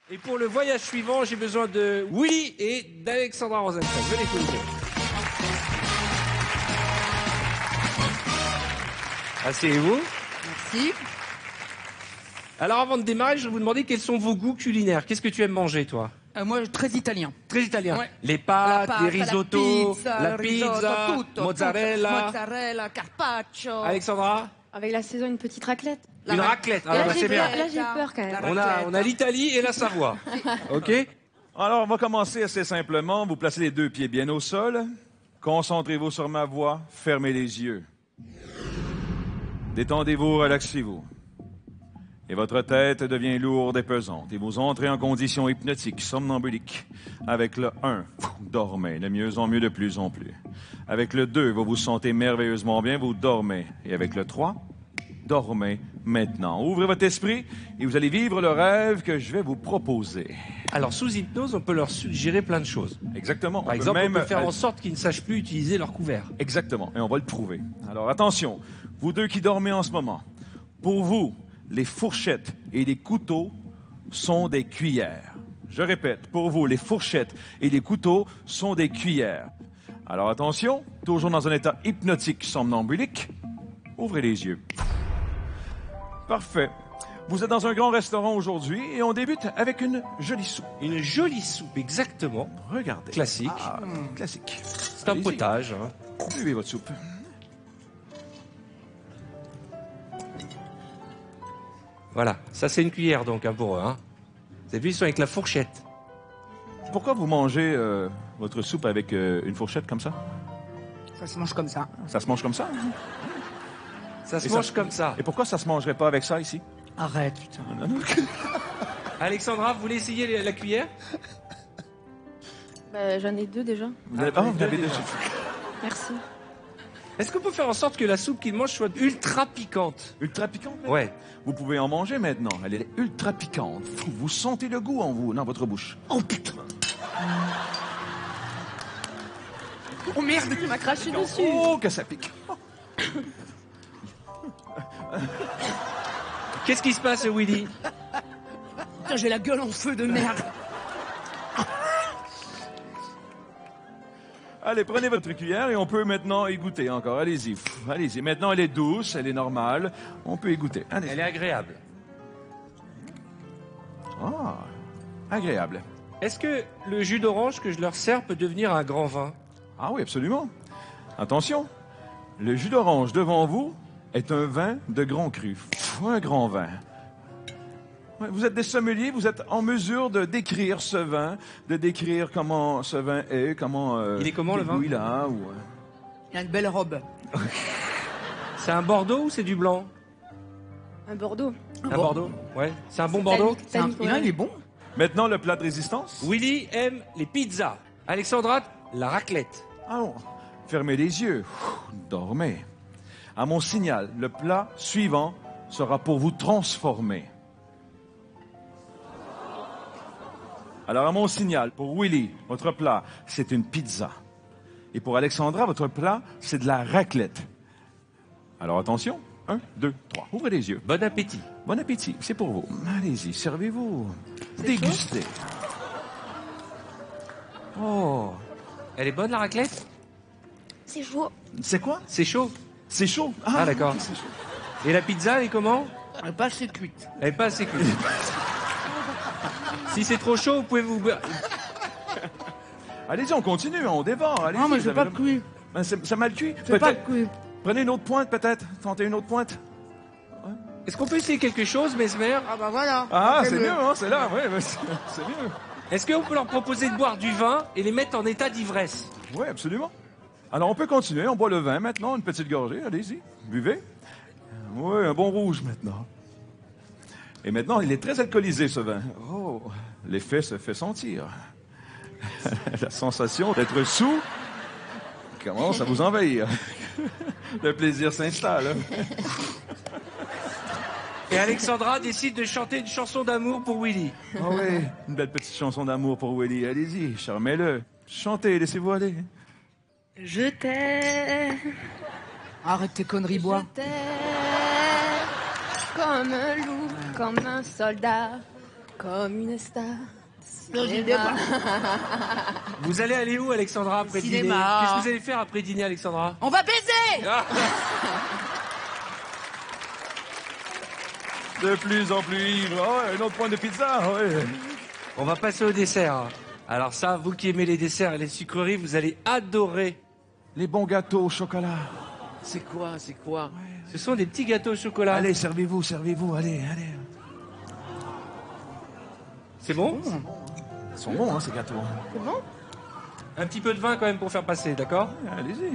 Et pour le voyage suivant, j'ai besoin de Willy et d'Alexandra Rosenfeld. Venez tous les deux. Asseyez-vous. Merci. Alors avant de démarrer, je vais vous demander quels sont vos goûts culinaires. Qu'est-ce que tu aimes manger, toi? Moi, très italien. Très italien. Ouais. Les pâtes, les la risottos, pizza, la le risotto, pizza, tutto, mozzarella. mozzarella, carpaccio. Alexandra? Avec la saison, une petite raclette. Une raclette. Et Ah, là, bah, c'est bien. là, j'ai peur quand même. On a l'Italie et la Savoie. OK? Alors, on va commencer assez simplement. Vous placez les 2 pieds bien au sol. Concentrez-vous sur ma voix. Fermez les yeux. Détendez-vous, relaxez-vous. Et votre tête devient lourde et pesante. Et vous entrez en condition hypnotique, somnambulique. Avec le 1, dormez, de mieux en mieux, de plus en plus. Avec le 2, vous vous sentez merveilleusement bien, vous dormez. Et avec le 3, dormez maintenant. Ouvrez votre esprit et vous allez vivre le rêve que je vais vous proposer. Alors, sous hypnose, on peut leur suggérer plein de choses. Exactement. Par exemple, on peut faire en sorte qu'ils ne sachent plus utiliser leur couvert. Exactement, et on va le prouver. Alors attention, vous deux qui dormez en ce moment, pour vous, les fourchettes et les couteaux sont des cuillères. Je répète, pour vous, les fourchettes et les couteaux sont des cuillères. Alors attention, toujours dans un état hypnotique somnambulique, ouvrez les yeux. Parfait. Vous êtes dans un grand restaurant aujourd'hui et on débute avec une jolie soupe. Une jolie soupe, exactement. Regardez. Classique. Ah, classique. C'est un Allez-y. potage. Hein. Buvez votre soupe. Voilà, ça c'est une cuillère donc hein, pour eux. Hein. Vous avez vu, ils sont avec la fourchette. Pourquoi vous mangez votre soupe avec une fourchette comme ça? Ça se mange comme ça. Ça se mange comme ça? Ça se Et mange comme ça. Et pourquoi ça se mangerait pas avec ça ici? Arrête, putain. Alexandra, vous voulez essayer la cuillère? Bah, j'en ai 2 déjà. Vous avez, vous avez deux soupes. Merci. Est-ce qu'on peut faire en sorte que la soupe qu'ils mangent soit ultra piquante? Ultra piquante? Ouais. Vous pouvez en manger maintenant. Elle est ultra piquante. Vous sentez le goût en vous, dans votre bouche. Oh putain. Oh merde, Tu m'as craché dessus. Oh, que ça pique. Qu'est-ce qui se passe, Willy? putain, j'ai la gueule en feu de merde. Allez, prenez votre cuillère et on peut maintenant y goûter encore. Allez-y. Allez-y. Maintenant, elle est douce, elle est normale. On peut y goûter. Allez. Elle est agréable. Ah, agréable. Est-ce que le jus d'orange que je leur sers peut devenir un grand vin? Ah oui, absolument. Attention, le jus d'orange devant vous est un vin de grand cru. Un grand vin. Ouais, vous êtes des sommeliers, vous êtes en mesure de décrire ce vin, de décrire comment ce vin est, comment... Il est comment, le vin? goût il a, ou... Il a une belle robe. C'est un Bordeaux ou c'est du blanc? Un Bordeaux. Un Bordeaux? Ouais. C'est un bon Bordeaux? Il est bon. Maintenant, le plat de résistance. Willy aime les pizzas. Alexandra, la raclette. Allons, fermez les yeux. Dormez. À mon signal, le plat suivant sera pour vous transformer. Alors, à mon signal, pour Willy, votre plat, c'est une pizza. Et pour Alexandra, votre plat, c'est de la raclette. Alors, attention. 1, 2, 3. Ouvrez les yeux. Bon appétit. Bon appétit. C'est pour vous. Allez-y, servez-vous. Dégustez. Oh. Elle est bonne, la raclette? C'est chaud. C'est quoi? C'est chaud. C'est chaud. Ah, d'accord. c'est chaud. Et la pizza, elle est comment? Elle est pas assez cuite. Elle est pas assez cuite. Si c'est trop chaud, vous pouvez vous... Allez-y, on continue, on dévore. Allez-y, Non, mais vous j'ai avez pas le- de cuit. Ben, c'est mal cuit. C'est pas de Peut-être. cuit. Prenez une autre pointe, peut-être. Tentez une autre pointe. Est-ce qu'on peut essayer quelque chose, Mesmer? Ah bah voilà. Ah, c'est mieux, hein, c'est là. Oui, c'est mieux. Est-ce qu'on peut leur proposer de boire du vin et les mettre en état d'ivresse? Oui, absolument. Alors, on peut continuer. On boit le vin maintenant, une petite gorgée. Allez-y, buvez. Oui, un bon rouge maintenant. Et maintenant, il est très alcoolisé, ce vin. Oh, l'effet se fait sentir. La sensation d'être sous commence à vous envahir. Le plaisir s'installe. Et Alexandra décide de chanter une chanson d'amour pour Willy. Ah oui, une belle petite chanson d'amour pour Willy. Allez-y, charmez-le. Chantez, laissez-vous aller. Je t'aime. Arrête tes conneries, bois. Je t'aime. Comme un loup, comme un soldat. Comme une star. Non, j'y vais pas. Vous allez aller où, Alexandra, après dîner? Cinéma. Qu'est-ce que vous allez faire après dîner, Alexandra? On va baiser. De plus en plus ivre. Ah ouais, un autre point de pizza, ouais. On va passer au dessert. Alors ça, vous qui aimez les desserts et les sucreries, vous allez adorer. Les bons gâteaux au chocolat. C'est quoi? C'est quoi? Ce sont des petits gâteaux au chocolat. Allez, servez-vous, allez. C'est bon? Ils sont bons, hein, ces gâteaux. C'est bon? Un petit peu de vin quand même pour faire passer, d'accord? Allez-y.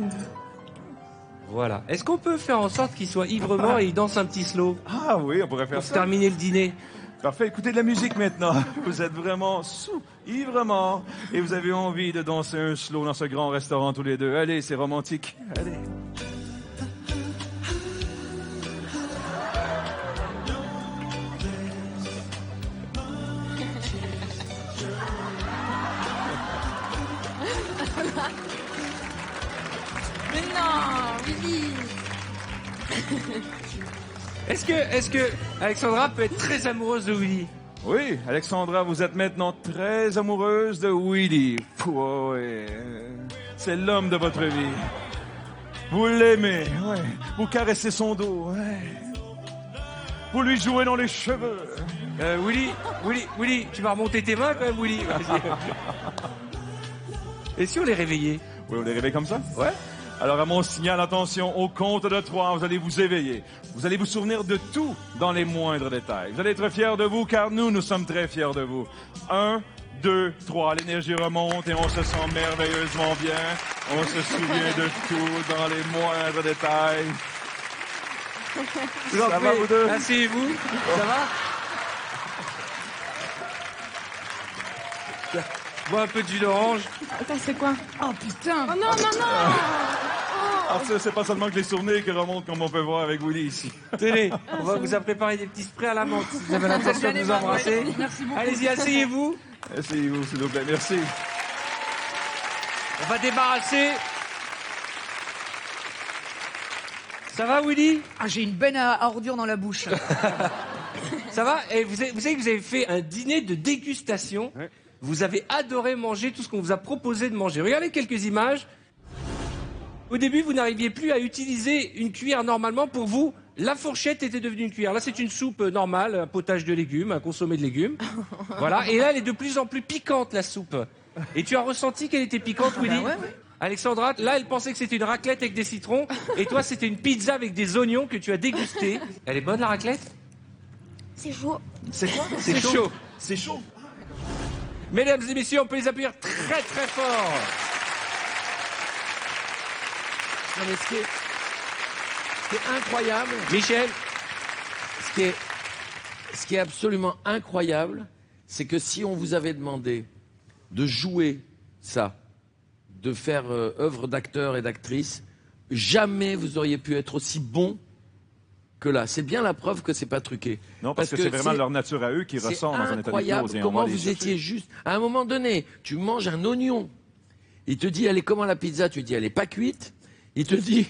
Voilà. Est-ce qu'on peut faire en sorte qu'il soit ivre-mort et il danse un petit slow Ah oui, on pourrait faire pour ça. terminer le dîner? Parfait, écoutez de la musique maintenant. Vous êtes vraiment sous, ivrement, et vous avez envie de danser un slow dans ce grand restaurant tous les deux. Allez, c'est romantique. Allez. Mais non, Willy. Est-ce que Alexandra peut être très amoureuse de Willy? Oui, Alexandra, vous êtes maintenant très amoureuse de Willy. Pouh, ouais. C'est l'homme de votre vie. Vous l'aimez, ouais. Vous caressez son dos, ouais. Vous lui jouez dans les cheveux. Willy, tu vas remonter tes mains quand même, Willy. Vas-y. Et si on les réveillait? Oui, on est rêvé comme ça? Ouais. Alors, à mon signal, attention, au compte de 3, vous allez vous éveiller. Vous allez vous souvenir de tout dans les moindres détails. Vous allez être fiers de vous, car nous sommes très fiers de vous. 1, 2, 3, l'énergie remonte et on se sent merveilleusement bien. On se souvient de tout dans les moindres détails. Ça va, vous deux? Asseyez-vous. Ça va? Bois un peu de jus d'orange. Attends, c'est quoi? Oh putain. Oh non, non, non. Ah, ça, c'est pas seulement que les souvenirs qui remontent comme on peut voir avec Willy ici. Tenez, on va vous a préparé des petits sprays à la menthe. Si vous avez l'intention de nous embrasser. Merci beaucoup. Allez-y, asseyez-vous. Asseyez-vous, s'il vous plaît. Merci. On va débarrasser. Ça va, Willy? Ah, j'ai une benne à ordures dans la bouche. Ça va? Et vous savez que vous avez fait un dîner de dégustation. Ouais. Vous avez adoré manger tout ce qu'on vous a proposé de manger. Regardez quelques images. Au début, vous n'arriviez plus à utiliser une cuillère normalement. Pour vous, la fourchette était devenue une cuillère. Là, c'est une soupe normale, un potage de légumes, un consommé de légumes. Voilà. Et là, elle est de plus en plus piquante, la soupe. Et tu as ressenti qu'elle était piquante, Willy? Bah ouais. Alexandra, là, elle pensait que c'était une raclette avec des citrons. Et toi, c'était une pizza avec des oignons que tu as dégusté. Elle est bonne, la raclette? C'est chaud. C'est quoi? C'est chaud. C'est chaud. Mesdames et messieurs, on peut les applaudir très très fort. Non, mais ce qui est incroyable, Michel, ce qui est absolument incroyable, c'est que si on vous avait demandé de jouer ça, de faire œuvre d'acteur et d'actrice, jamais vous auriez pu être aussi bon que là. C'est bien la preuve que c'est pas truqué. Non, parce que c'est vraiment leur nature à eux qui ressort dans un état incroyable d'hypnose. Et on comment va les vous chercher. étiez juste. À un moment donné, tu manges un oignon. Il te dit, elle est comment la pizza? Tu dis, elle est pas cuite. Il te dit,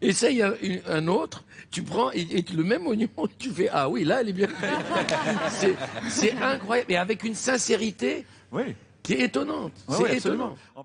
essaye un autre. Tu prends et le même oignon, tu fais, ah oui, là, elle est bien cuite. C'est incroyable. Et avec une sincérité Oui. qui est étonnante. Ouais, C'est ouais, étonnant. absolument.